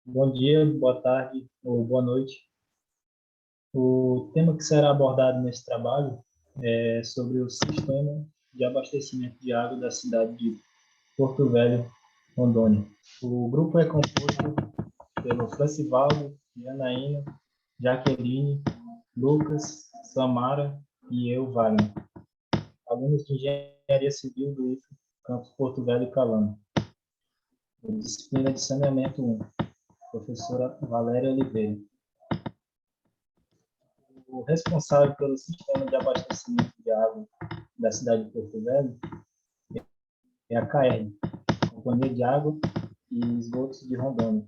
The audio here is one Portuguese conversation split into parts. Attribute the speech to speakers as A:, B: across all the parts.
A: Bom dia, boa tarde ou boa noite. O tema que será abordado nesse trabalho é sobre o sistema de abastecimento de água da cidade de Porto Velho, Rondônia. O grupo é composto pelo Francivaldo, Janaína, Jaqueline, Lucas, Samara e eu, Wagner, alunos de Engenharia Civil do IFE, campus Porto Velho e Calama. Disciplina de Saneamento 1, professora Valéria Oliveira. O responsável pelo sistema de abastecimento de água da cidade de Porto Velho é a CAERN, Companhia de Água e Esgotos de Rondônia,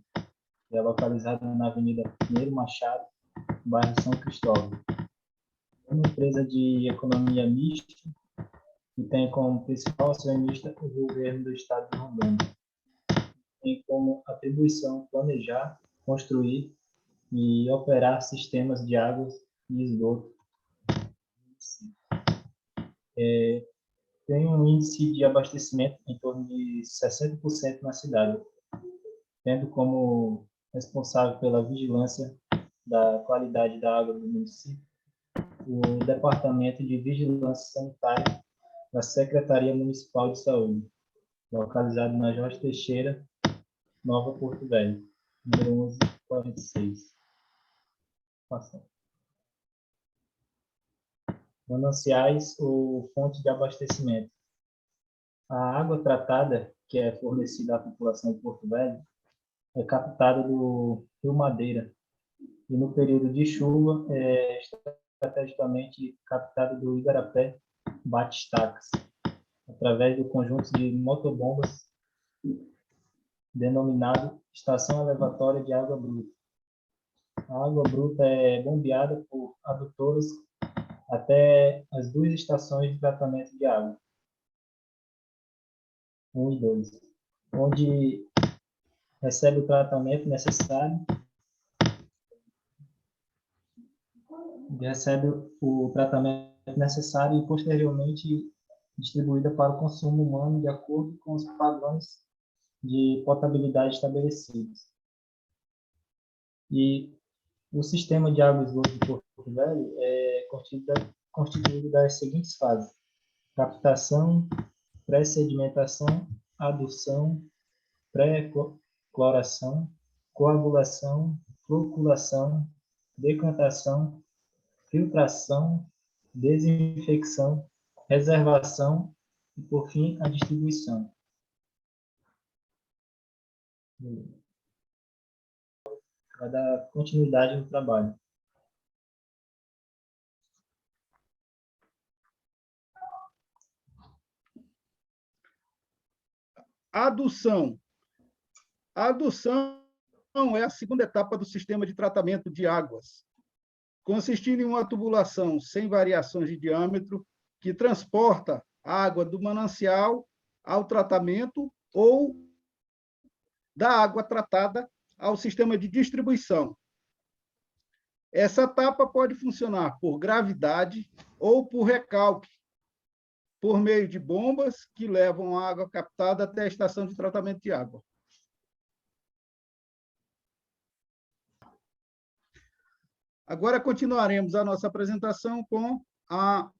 A: que é localizada na Avenida Pinheiro Machado, bairro São Cristóvão. É uma empresa de economia mista que tem como principal acionista o governo do estado de Rondônia. Tem como atribuição planejar, construir e operar sistemas de águas e esgoto. Tem um índice de abastecimento em torno de 60% na cidade, tendo como responsável pela vigilância da qualidade da água do município o Departamento de Vigilância Sanitária da Secretaria Municipal de Saúde, localizado na Jorge Teixeira, Nova Porto Velho, número 1146. Passando. Mananciais ou fonte de abastecimento. A água tratada, que é fornecida à população de Porto Velho, é captada do Rio Madeira e no período de chuva é estrategicamente captada do Igarapé Batistacas, através do conjunto de motobombas denominado Estação Elevatória de Água Bruta. A água bruta é bombeada por adutoras até as duas estações de tratamento de água, 1 e 2, onde recebe o tratamento necessário e posteriormente distribuída para o consumo humano de acordo com os padrões de potabilidade estabelecidos. E o sistema de água e esgoto de Porto Velho é constituído das seguintes fases: captação, pré-sedimentação, adução, pré-cloração, coagulação, floculação, decantação, filtração, desinfecção, reservação e, por fim, a distribuição. Vai dar continuidade no trabalho.
B: Adução. A adução é a segunda etapa do sistema de tratamento de águas, consistindo em uma tubulação sem variações de diâmetro que transporta a água do manancial ao tratamento ou da água tratada ao sistema de distribuição. Essa etapa pode funcionar por gravidade ou por recalque, por meio de bombas que levam a água captada até a estação de tratamento de água. Agora continuaremos a nossa apresentação com a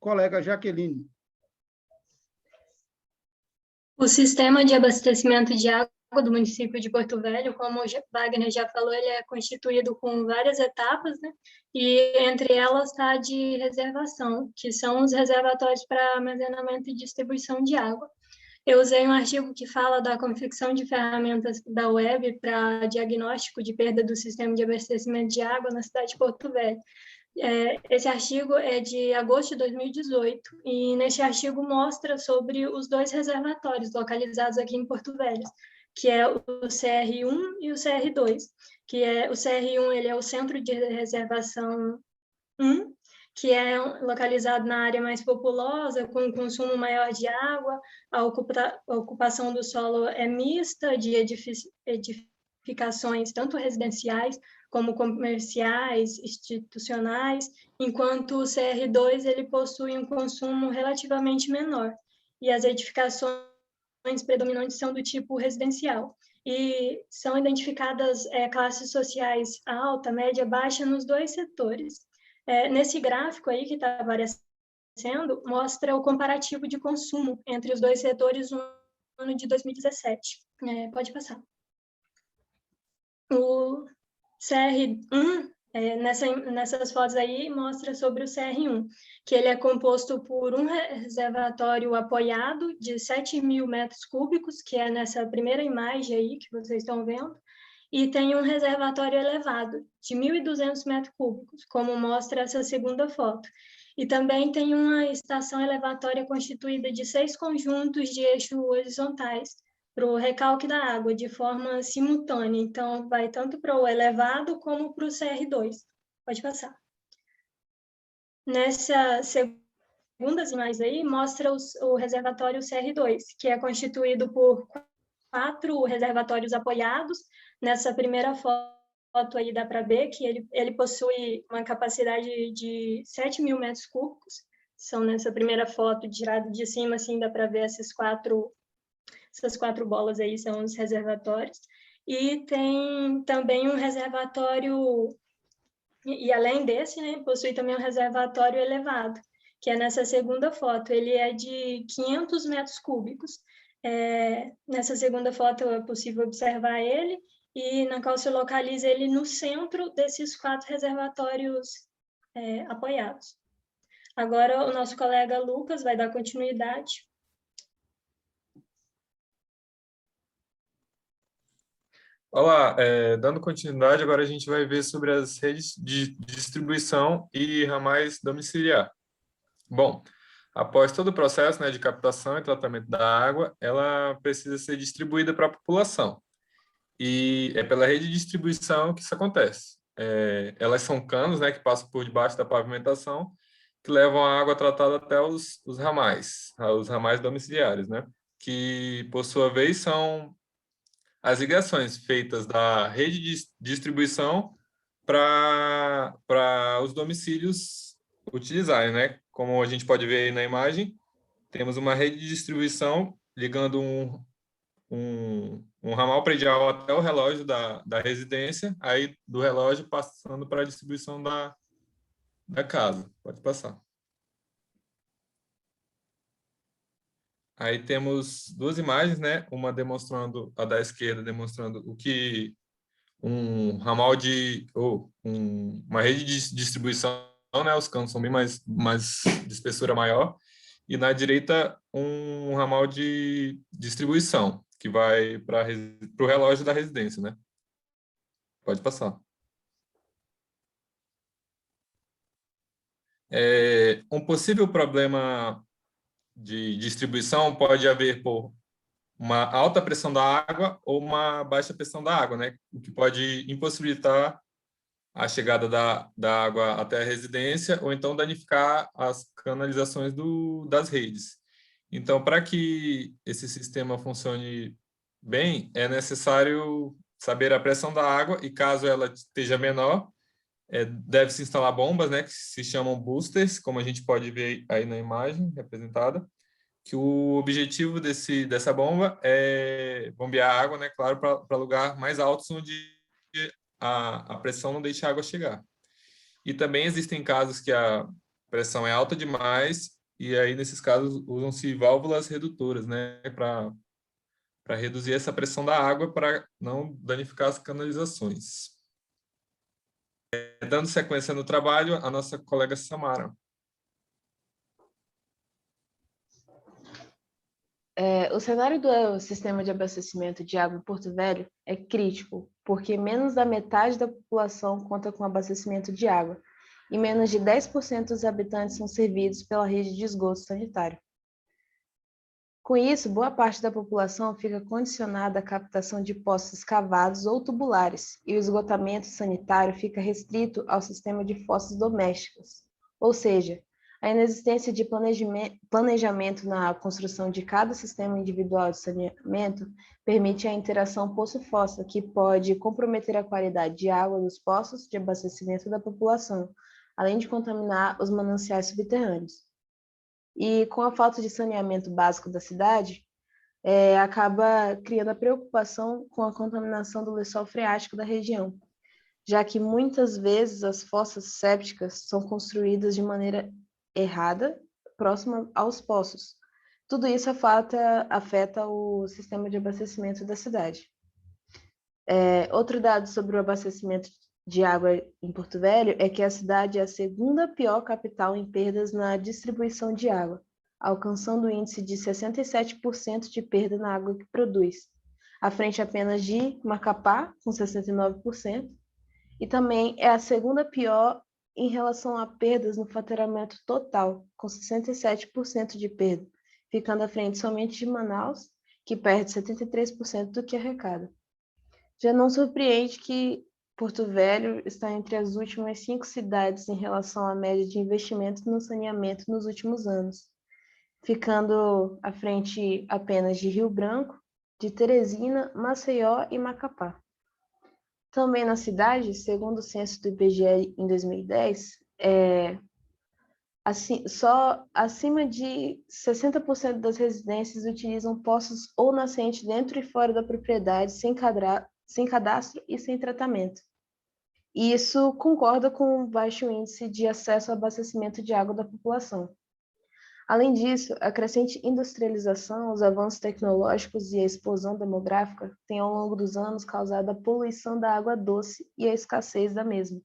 B: colega Jaqueline.
C: O sistema de abastecimento de água do município de Porto Velho, como o Wagner já falou, ele é constituído com várias etapas, né? E entre elas está a de reservação, que são os reservatórios para armazenamento e distribuição de água. Eu usei um artigo que fala da confecção de ferramentas da web para diagnóstico de perda do sistema de abastecimento de água na cidade de Porto Velho. Esse artigo é de agosto de 2018 e nesse artigo mostra sobre os dois reservatórios localizados aqui em Porto Velho, que é o CR1 e o CR2, que é o CR1, ele é o Centro de Reservação 1, que é localizado na área mais populosa, com consumo maior de água, a ocupação do solo é mista, de edificações tanto residenciais como comerciais, institucionais, enquanto o CR2 ele possui um consumo relativamente menor, e as edificações predominantes são do tipo residencial. e são identificadas classes sociais alta, média, baixa nos dois setores. Nesse gráfico aí que está aparecendo, mostra o comparativo de consumo entre os dois setores no ano de 2017. Pode passar. O CR1, nessas fotos aí, mostra sobre o CR1, que ele é composto por um reservatório apoiado de 7.000 metros cúbicos, que é nessa primeira imagem aí que vocês estão vendo, e tem um reservatório elevado de 1.200 metros cúbicos, como mostra essa segunda foto. E também tem uma estação elevatória constituída de 6 conjuntos de eixos horizontais, para o recalque da água de forma simultânea. Então, vai tanto para o elevado como para o CR2. Pode passar. Nessa segunda imagem aí, mostra o reservatório CR2, que é constituído por 4 reservatórios apoiados. Nessa primeira foto aí dá para ver que ele possui uma capacidade de 7.000 metros cúbicos. São nessa primeira foto, tirada de cima, assim, dá para ver essas quatro bolas aí são os reservatórios. E tem também um reservatório, e além desse, né, possui também um reservatório elevado, que é nessa segunda foto. Ele é de 500 metros cúbicos. Nessa segunda foto é possível observar ele, e na qual se localiza ele no centro desses 4 reservatórios apoiados. Agora, o nosso colega Lucas vai dar continuidade.
D: Olá, dando continuidade, agora a gente vai ver sobre as redes de distribuição e ramais domiciliar. Bom, após todo o processo, né, de captação e tratamento da água, ela precisa ser distribuída para a população. E é pela rede de distribuição que isso acontece. Elas são canos, né, que passam por debaixo da pavimentação, que levam a água tratada até os ramais domiciliares, né, que, por sua vez, são as ligações feitas da rede de distribuição para os domicílios utilizarem, né? Como a gente pode ver aí na imagem, temos uma rede de distribuição ligando um ramal predial até o relógio da residência, aí do relógio passando para a distribuição da casa. Pode passar. Aí temos 2 imagens, né? Uma demonstrando, a da esquerda, demonstrando o que um ramal uma rede de distribuição, né? Os canos são bem mais de espessura maior. E na direita, um ramal de distribuição, que vai para o relógio da residência, né? Pode passar. Um possível problema de distribuição pode haver por uma alta pressão da água ou uma baixa pressão da água, né? O que pode impossibilitar a chegada da água até a residência ou então danificar as canalizações das redes. Então, para que esse sistema funcione bem, é necessário saber a pressão da água e, caso ela esteja menor, deve-se instalar bombas, né, que se chamam boosters, como a gente pode ver aí na imagem representada, que o objetivo dessa bomba é bombear a água, né, claro, para lugar mais altos onde a pressão não deixa a água chegar. E também existem casos que a pressão é alta demais e aí, nesses casos, usam-se válvulas redutoras, né, para reduzir essa pressão da água para não danificar as canalizações. Dando sequência no trabalho, a nossa colega Samara.
E: O cenário do sistema de abastecimento de água em Porto Velho é crítico, porque menos da metade da população conta com abastecimento de água e menos de 10% dos habitantes são servidos pela rede de esgoto sanitário. Com isso, boa parte da população fica condicionada à captação de poços escavados ou tubulares, e o esgotamento sanitário fica restrito ao sistema de fossas domésticas, ou seja, a inexistência de planejamento na construção de cada sistema individual de saneamento permite a interação poço-fossa, que pode comprometer a qualidade de água dos poços de abastecimento da população, além de contaminar os mananciais subterrâneos. E com a falta de saneamento básico da cidade, acaba criando a preocupação com a contaminação do lençol freático da região, já que muitas vezes as fossas sépticas são construídas de maneira errada, próxima aos poços. Tudo isso afeta o sistema de abastecimento da cidade. Outro dado sobre o abastecimento de água em Porto Velho é que a cidade é a segunda pior capital em perdas na distribuição de água, alcançando o índice de 67% de perda na água que produz, à frente apenas de Macapá, com 69%, e também é a segunda pior em relação a perdas no faturamento total, com 67% de perda, ficando à frente somente de Manaus, que perde 73% do que arrecada. Já não surpreende que Porto Velho está entre as últimas 5 cidades em relação à média de investimento no saneamento nos últimos anos, ficando à frente apenas de Rio Branco, de Teresina, Maceió e Macapá. Também na cidade, segundo o censo do IBGE em 2010, só acima de 60% das residências utilizam poços ou nascentes dentro e fora da propriedade, sem cadastro e sem tratamento. E isso concorda com o baixo índice de acesso ao abastecimento de água da população. Além disso, a crescente industrialização, os avanços tecnológicos e a explosão demográfica têm ao longo dos anos causado a poluição da água doce e a escassez da mesma,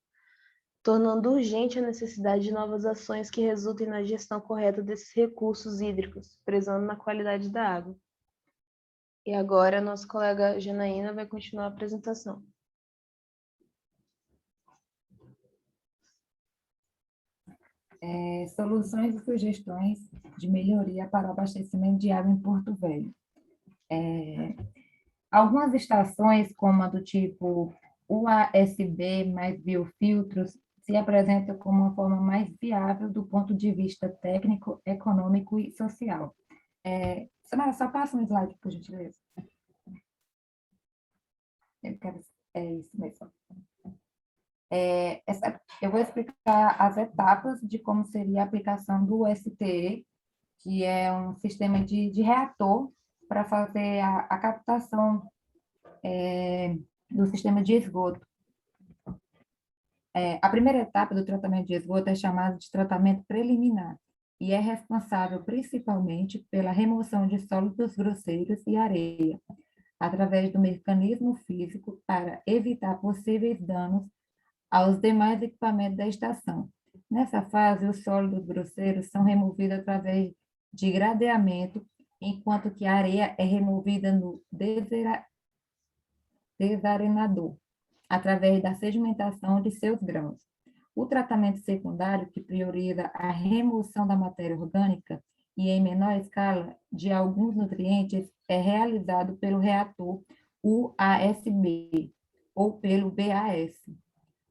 E: tornando urgente a necessidade de novas ações que resultem na gestão correta desses recursos hídricos, prezando na qualidade da água. E agora, nosso colega Janaína vai continuar a apresentação.
F: Soluções e sugestões de melhoria para o abastecimento de água em Porto Velho. Algumas estações, como a do tipo UASB mais biofiltros, se apresentam como uma forma mais viável do ponto de vista técnico, econômico e social. Samara, só passa um slide, por gentileza. É isso mesmo. Eu vou explicar as etapas de como seria a aplicação do STE, que é um sistema de reator para fazer a captação do sistema de esgoto. A primeira etapa do tratamento de esgoto é chamada de tratamento preliminar e é responsável principalmente pela remoção de sólidos grosseiros e areia, através do mecanismo físico para evitar possíveis danos aos demais equipamentos da estação. Nessa fase, os sólidos grosseiros são removidos através de gradeamento, enquanto que a areia é removida no desarenador, através da sedimentação de seus grãos. O tratamento secundário, que prioriza a remoção da matéria orgânica e, em menor escala, de alguns nutrientes, é realizado pelo reator UASB ou pelo BAS.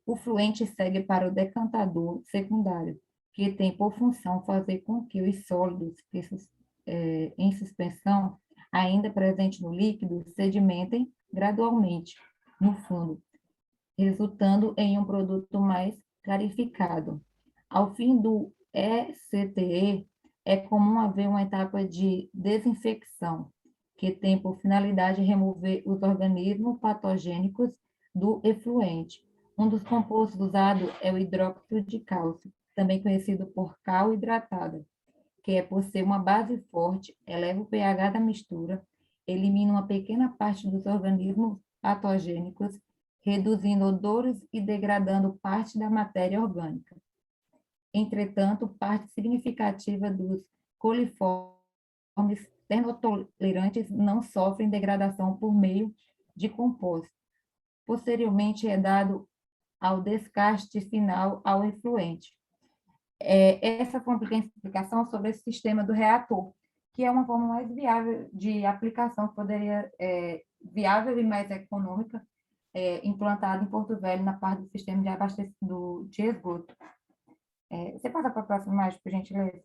F: O fluente segue para o decantador secundário, que tem por função fazer com que os sólidos em suspensão, ainda presentes no líquido, sedimentem gradualmente no fundo, resultando em um produto mais clarificado. Ao fim do ECTE, é comum haver uma etapa de desinfecção, que tem por finalidade remover os organismos patogênicos do efluente. Um dos compostos usados é o hidróxido de cálcio, também conhecido por cal hidratada, que por ser uma base forte, eleva o pH da mistura, elimina uma pequena parte dos organismos patogênicos, reduzindo odores e degradando parte da matéria orgânica. Entretanto, parte significativa dos coliformes termotolerantes não sofrem degradação por meio de composto. Posteriormente, é dado ao descarte final ao efluente. Essa foi uma pequena explicação sobre esse sistema do reator, que é uma forma mais viável de aplicação, que poderia, viável e mais econômica, implantada em Porto Velho, na parte do sistema de abastecimento de esgoto. Você passa para a próxima imagem, por gentileza?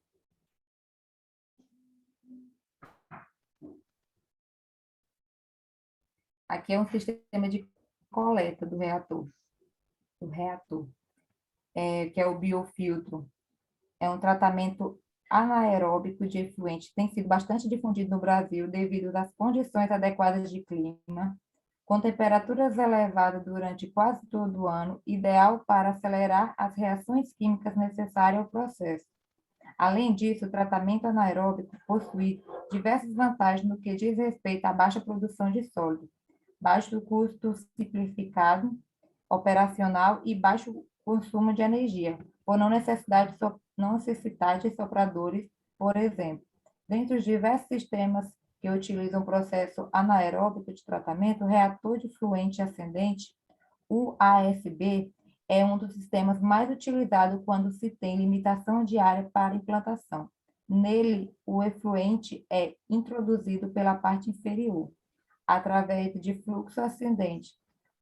F: Aqui é um sistema de coleta do reator, que é o biofiltro. É um tratamento anaeróbico de efluente tem sido bastante difundido no Brasil devido às condições adequadas de clima, com temperaturas elevadas durante quase todo o ano, ideal para acelerar as reações químicas necessárias ao processo. Além disso, o tratamento anaeróbico possui diversas vantagens no que diz respeito à baixa produção de sólido, baixo custo simplificado, operacional e baixo consumo de energia, por não necessitar de sopradores, por exemplo. Dentre os diversos sistemas que utilizam o processo anaeróbico de tratamento, o reator de fluente ascendente, o AFB, é um dos sistemas mais utilizados quando se tem limitação de área para implantação. Nele, o efluente é introduzido pela parte inferior, através de fluxo ascendente,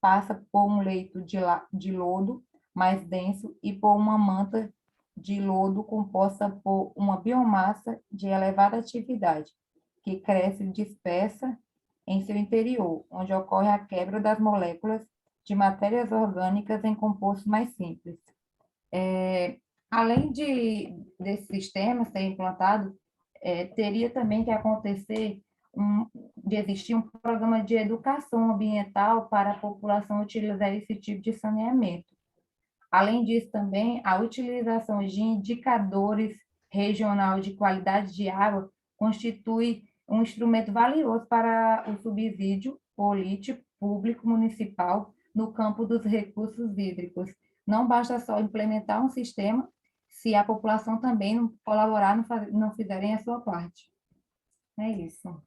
F: passa por um leito de lodo mais denso e por uma manta de lodo composta por uma biomassa de elevada atividade, que cresce dispersa em seu interior, onde ocorre a quebra das moléculas de matérias orgânicas em compostos mais simples. Além desse sistema ser implantado, teria também que acontecer de existir um programa de educação ambiental para a população utilizar esse tipo de saneamento. Além disso, também, a utilização de indicadores regional de qualidade de água constitui um instrumento valioso para o subsídio político público municipal no campo dos recursos hídricos. Não basta só implementar um sistema se a população também não colaborar, não fizerem a sua parte. É isso.